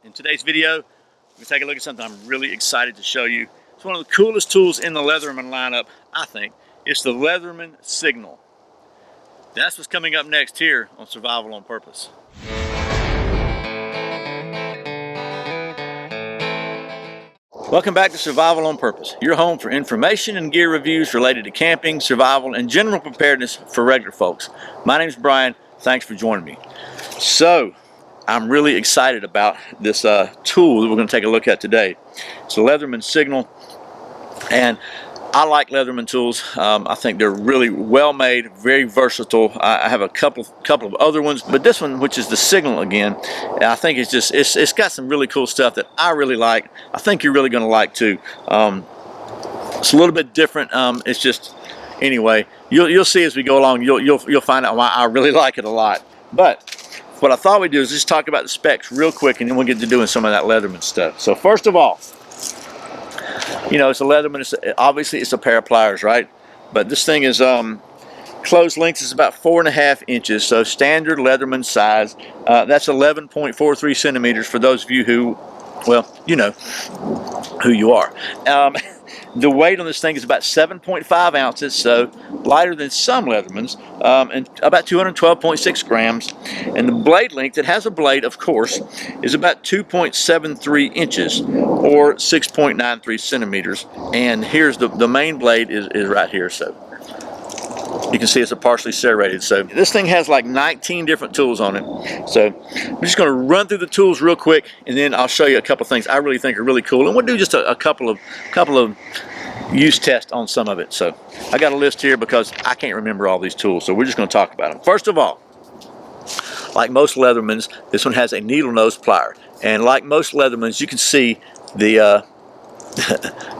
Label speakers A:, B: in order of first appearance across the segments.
A: In today's video, we're take a look at something I'm really excited to show you. It's one of the coolest tools in the Leatherman lineup, I think. It's the Leatherman Signal. That's what's coming up next here on Survival on Purpose. Welcome back to Survival on Purpose, your home for information and gear reviews related to camping, survival, and general preparedness for regular folks. My name's Brian. Thanks for joining me. So, I'm really excited about this tool that we're going to take a look at today. It's the Leatherman Signal, and I like Leatherman tools. I think they're really well made, very versatile. I have a couple of other ones, but this one, which is the Signal again, I think it's got some really cool stuff that I really like. I think you're really going to like too. It's a little bit different. It's just, anyway, you'll see as we go along. You'll find out why I really like it a lot. But what I thought we'd do is just talk about the specs real quick, and then we'll get to doing some of that Leatherman stuff. So first of all, you know, it's a Leatherman. Obviously, it's a pair of pliers, right? But this thing is closed length is about 4.5 inches, so standard Leatherman size. That's 11.43 centimeters for those of you who, well, you know who you are. The weight on this thing is about 7.5 ounces, so lighter than some Leathermans, and about 212.6 grams. And the blade length, it has a blade, of course, is about 2.73 inches or 6.93 centimeters. And here's the main blade is right here, so you can see it's a partially serrated. So this thing has like 19 different tools on it. So I'm just going to run through the tools real quick, and then I'll show you a couple things I really think are really cool, and we'll do just a couple of use tests on some of it. So I got a list here because I can't remember all these tools, so we're just going to talk about them. First of all, like most Leathermans, this one has a needle nose plier, and like most Leathermans, you can see the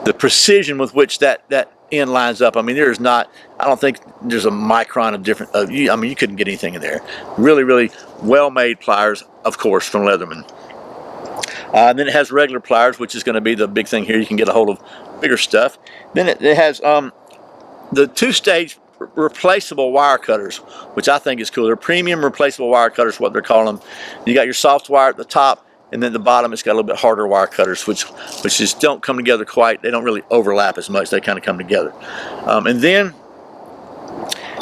A: the precision with which that end lines up. I mean, there's not, I don't think there's a micron of different, I mean, you couldn't get anything in there. Really, really well-made pliers, of course, from Leatherman. And then it has regular pliers, which is going to be the big thing here. You can get a hold of bigger stuff. Then it has the two-stage replaceable wire cutters, which I think is cool. They're premium replaceable wire cutters, what they're calling them. You got your soft wire at the top, and then at the bottom it's got a little bit harder wire cutters, which just don't come together quite. They don't really overlap as much. They kind of come together. And then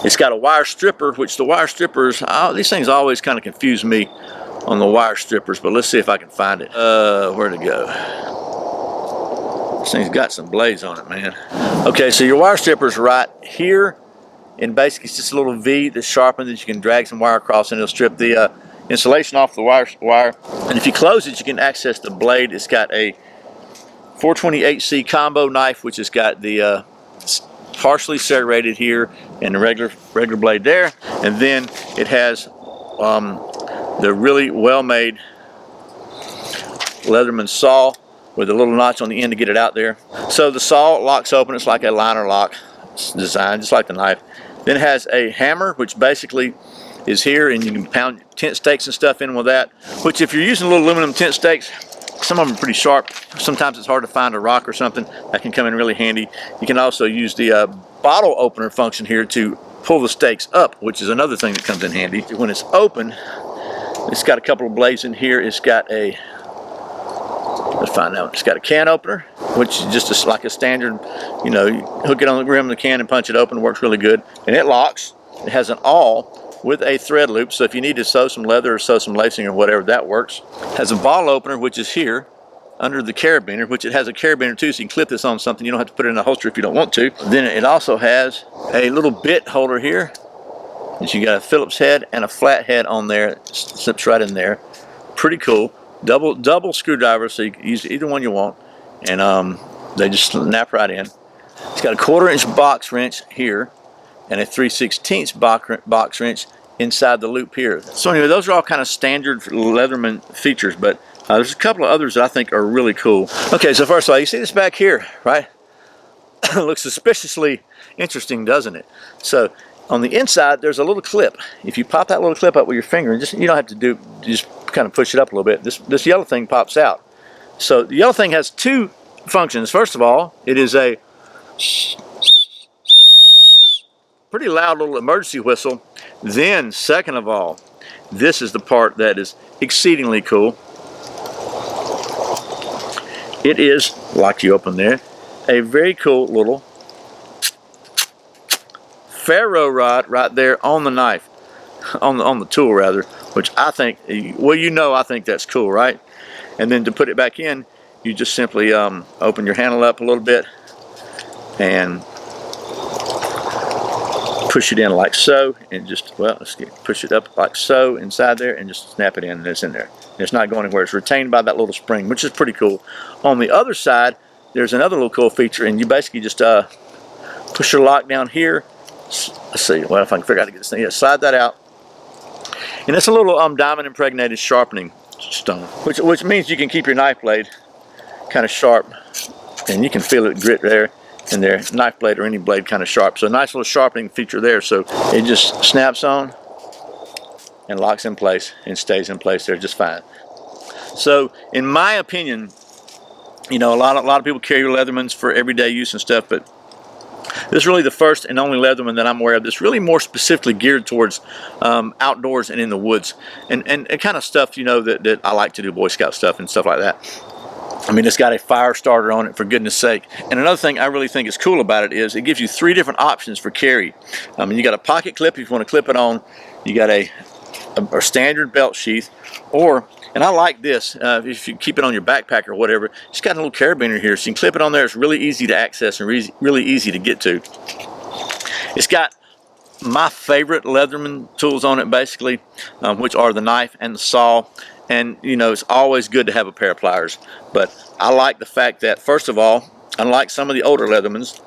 A: it's got a wire stripper, which the wire strippers, these things always kind of confuse me on the wire strippers, but let's see if I can find it. Where'd it go? This thing's got some blades on it, man. Okay, so your wire stripper's right here, and basically it's just a little V that's sharpened that you can drag some wire across, and it'll strip the insulation off the wire. And if you close it, you can access the blade. It's got a 420HC combo knife, which has got the partially serrated here and the regular blade there, and then it has the really well-made Leatherman saw with a little notch on the end to get it out there. So the saw locks open. It's like a liner lock design, just like the knife. Then it has a hammer, which basically is here, and you can pound tent stakes and stuff in with that, which if you're using little aluminum tent stakes, some of them are pretty sharp. Sometimes it's hard to find a rock or something. That can come in really handy. You can also use the bottle opener function here to pull the stakes up, which is another thing that comes in handy. When it's open, it's got a couple of blades in here. It's got a, let's find out, it's got a can opener, which is just like a standard, you know, you hook it on the rim of the can and punch it open. It works really good. And it locks. It has an awl with a thread loop, so if you need to sew some leather or sew some lacing or whatever, that works. It has a bottle opener, which is here under the carabiner, which it has a carabiner too, so you can clip this on something. You don't have to put it in a holster if you don't want to. Then it also has a little bit holder here, and you got a Phillips head and a flat head on there. It slips right in there. Pretty cool. Double screwdriver, so you can use either one you want, and they just snap right in. It's got a 1/4-inch box wrench here and a 3/16 box wrench inside the loop here. So anyway, those are all kind of standard Leatherman features, but there's a couple of others that I think are really cool. Okay, so first of all, you see this back here, right? It looks suspiciously interesting, doesn't it? So on the inside, there's a little clip. If you pop that little clip up with your finger, and you don't have to just kind of push it up a little bit, this yellow thing pops out. So the yellow thing has two functions. First of all, it is a pretty loud little emergency whistle. Then, second of all, this is the part that is exceedingly cool. it is, lock you open there, a very cool little ferro rod right there on the knife, on the tool rather, which I think, well, you know, I think that's cool, right? And then to put it back in, you just simply open your handle up a little bit and push it in like so, and just, well, push it up like so inside there and just snap it in, and it's in there. It's not going anywhere. It's retained by that little spring, which is pretty cool. On the other side, there's another little cool feature, and you basically just push your lock down here. Let's see, well, if I can figure out how to get this thing, yeah, slide that out. And it's a little diamond impregnated sharpening stone, which means you can keep your knife blade kind of sharp, and you can feel it grit there and their knife blade or any blade kind of sharp. So a nice little sharpening feature there. So it just snaps on and locks in place and stays in place there just fine. So in my opinion, you know, a lot of people carry Leathermans for everyday use and stuff, but this is really the first and only Leatherman that I'm aware of that's really more specifically geared towards outdoors and in the woods, and kind of stuff, you know, that I like to do, Boy Scout stuff and stuff like that. I mean, it's got a fire starter on it, for goodness sake. And another thing I really think is cool about it is it gives you 3 different options for carry. I mean, you got a pocket clip if you want to clip it on. You got a standard belt sheath, or, and I like this, if you keep it on your backpack or whatever, it's got a little carabiner here, so you can clip it on there. It's really easy to access and really easy to get to. It's got my favorite Leatherman tools on it, basically, which are the knife and the saw. And you know, it's always good to have a pair of pliers, but I like the fact that, first of all, unlike some of the older Leathermans,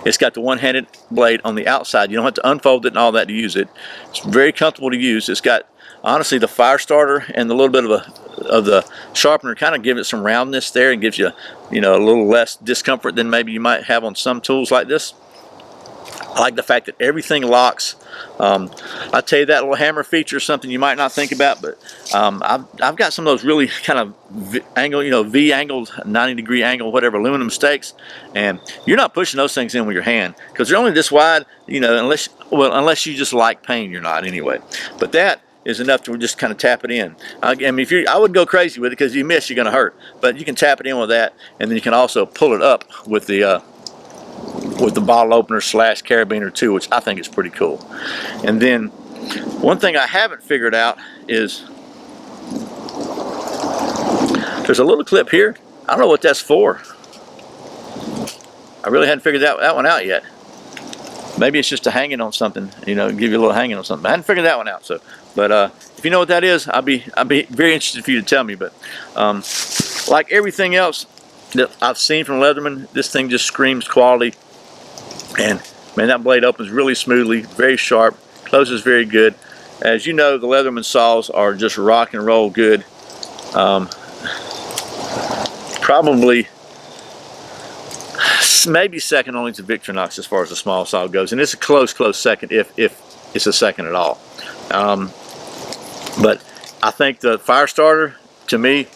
A: it's got the one-handed blade on the outside. You don't have to unfold it and all that to use it. It's very comfortable to use. It's got, honestly, the fire starter and the little bit of the sharpener kind of give it some roundness there and gives you, you know, a little less discomfort than maybe you might have on some tools like this. I like the fact that everything locks. I tell you, that little hammer feature is something you might not think about, but I've got some of those really kind of V-angled, 90-degree angle, whatever, aluminum stakes, and you're not pushing those things in with your hand because they're only this wide, you know, unless you just like pain, you're not anyway. But that is enough to just kind of tap it in. I mean, I would go crazy with it because if you miss, you're going to hurt. But you can tap it in with that, and then you can also pull it up with the bottle opener / carabiner too, which I think is pretty cool. And then one thing I haven't figured out is there's a little clip here. I don't know what that's for. I really hadn't figured that one out yet. Maybe it's just a hanging on something, you know, give you a little hanging on something. I hadn't figured that one out. So, but if you know what that is, I'd be very interested for you to tell me. But like everything else that I've seen from Leatherman, this thing just screams quality. And man, that blade opens really smoothly, very sharp, closes very good. As you know, the Leatherman saws are just rock and roll good. Probably maybe second only to Victorinox as far as the small saw goes, and it's a close second if it's a second at all. But I think the Firestarter, to me,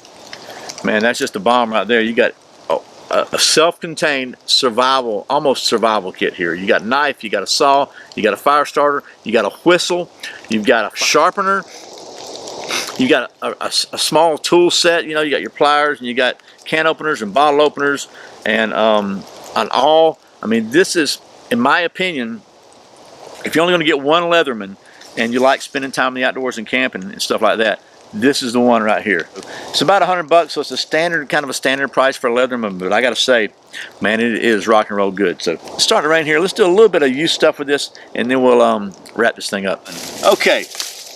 A: man, that's just a bomb right there. You got a self-contained survival, almost survival kit here. You got a knife, you got a saw, you got a fire starter, you got a whistle, you've got a sharpener, you got a small tool set. You know, you got your pliers, and you got can openers and bottle openers, and all. I mean, this is, in my opinion, if you're only going to get one Leatherman and you like spending time in the outdoors and camping and stuff like that, this is the one right here. It's about $100, so it's a standard, kind of a standard price for a Leatherman, but I gotta say, man, it is rock and roll good. So it's starting to rain here. Let's do a little bit of use stuff with this, and then we'll wrap this thing up. Okay,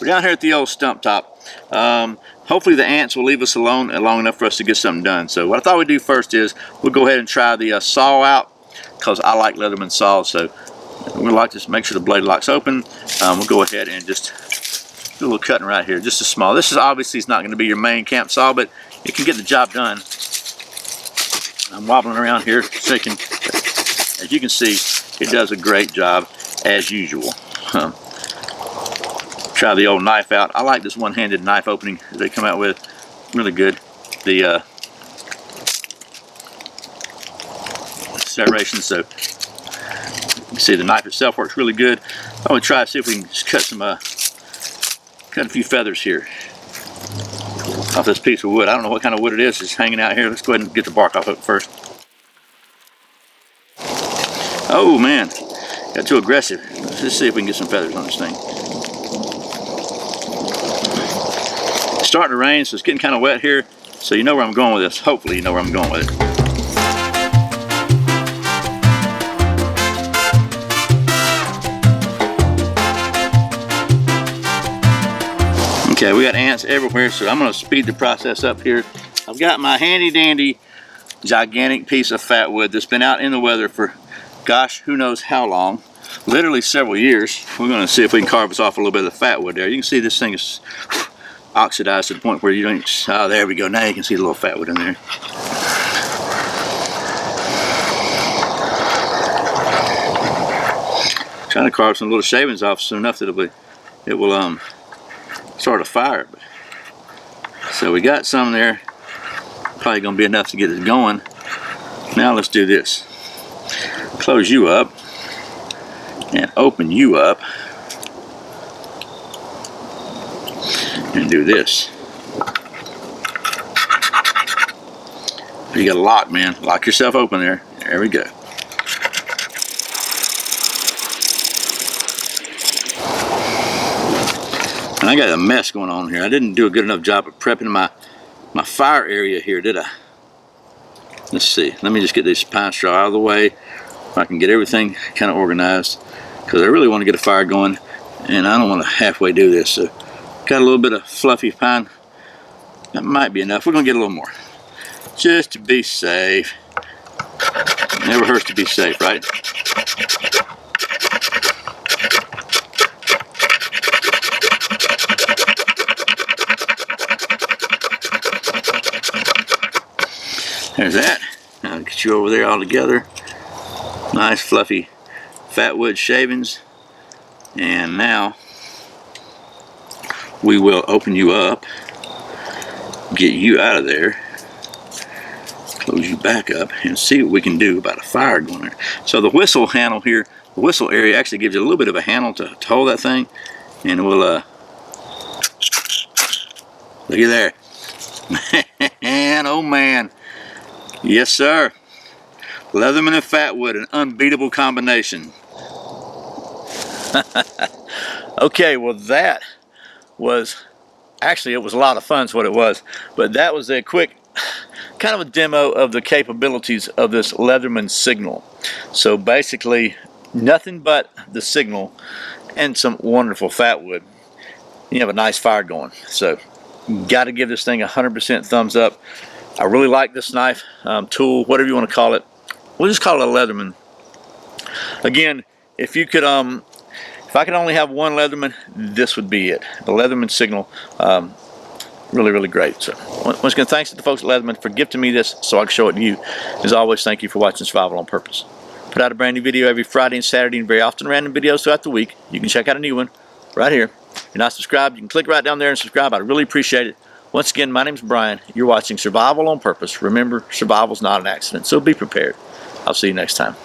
A: we're down here at the old stump top. Hopefully the ants will leave us alone long enough for us to get something done. So what I thought we'd do first is we'll go ahead and try the saw out, because I like Leatherman saws. So we'll like to make sure the blade locks open. We'll go ahead and just do a little cutting right here, just a small. This is obviously, it's not going to be your main camp saw, but it can get the job done. I'm wobbling around here, shaking. As you can see, it does a great job as usual. Try the old knife out. I like this one-handed knife opening that they come out with. Really good. The serration, so you can see the knife itself works really good. I'm going to try to see if we can just cut a few feathers here. off this piece of wood. I don't know what kind of wood it is. It's hanging out here. Let's go ahead and get the bark off of it first. Oh man, got too aggressive. Let's just see if we can get some feathers on this thing. It's starting to rain, so it's getting kind of wet here. So you know where I'm going with this. Hopefully you know where I'm going with it. Okay, we got ants everywhere, so I'm going to speed the process up here. I've got my handy dandy gigantic piece of fat wood that's been out in the weather for, gosh, who knows how long. Literally several years. We're going to see if we can carve us off a little bit of the fat wood there. You can see this thing is oxidized to the point where you don't, oh, there we go. Now you can see the little fat wood in there. Trying to carve some little shavings off soon enough that it will start a fire. So we got some there. Probably gonna be enough to get it going. Now let's do this. Close you up and open you up and do this. You got a lock, man. Lock yourself open there. There we go. And I got a mess going on here. I didn't do a good enough job of prepping my fire area here, did I? Let's see. Let me just get this pine straw out of the way. I can get everything kind of organized, because I really want to get a fire going, and I don't want to halfway do this. So got a little bit of fluffy pine. That might be enough. We're going to get a little more, just to be safe. Never hurts to be safe, right? There's that. Now get you over there all together. Nice fluffy fat wood shavings. And now we will open you up, get you out of there, close you back up, and see what we can do about a fire going there. So the whistle handle here, the whistle area actually gives you a little bit of a handle to hold that thing, and it will look at there. Man, oh man. Yes, sir. Leatherman and Fatwood, an unbeatable combination. Okay, well that was, actually it was a lot of fun is what it was, but that was a quick kind of a demo of the capabilities of this Leatherman Signal. So basically nothing but the signal and some wonderful fat wood. You have a nice fire going. So got to give this thing 100% thumbs up. I really like this knife, tool, whatever you want to call it. We'll just call it a Leatherman. Again, if you could, if I could only have one Leatherman, this would be it. The Leatherman Signal, really, really great. So once again, thanks to the folks at Leatherman for gifting me this so I can show it to you. As always, thank you for watching Survival on Purpose. Put out a brand new video every Friday and Saturday, and very often random videos throughout the week. You can check out a new one right here. If you're not subscribed, you can click right down there and subscribe. I'd really appreciate it. Once again, my name's Brian. You're watching Survival on Purpose. Remember, survival's not an accident, so be prepared. I'll see you next time.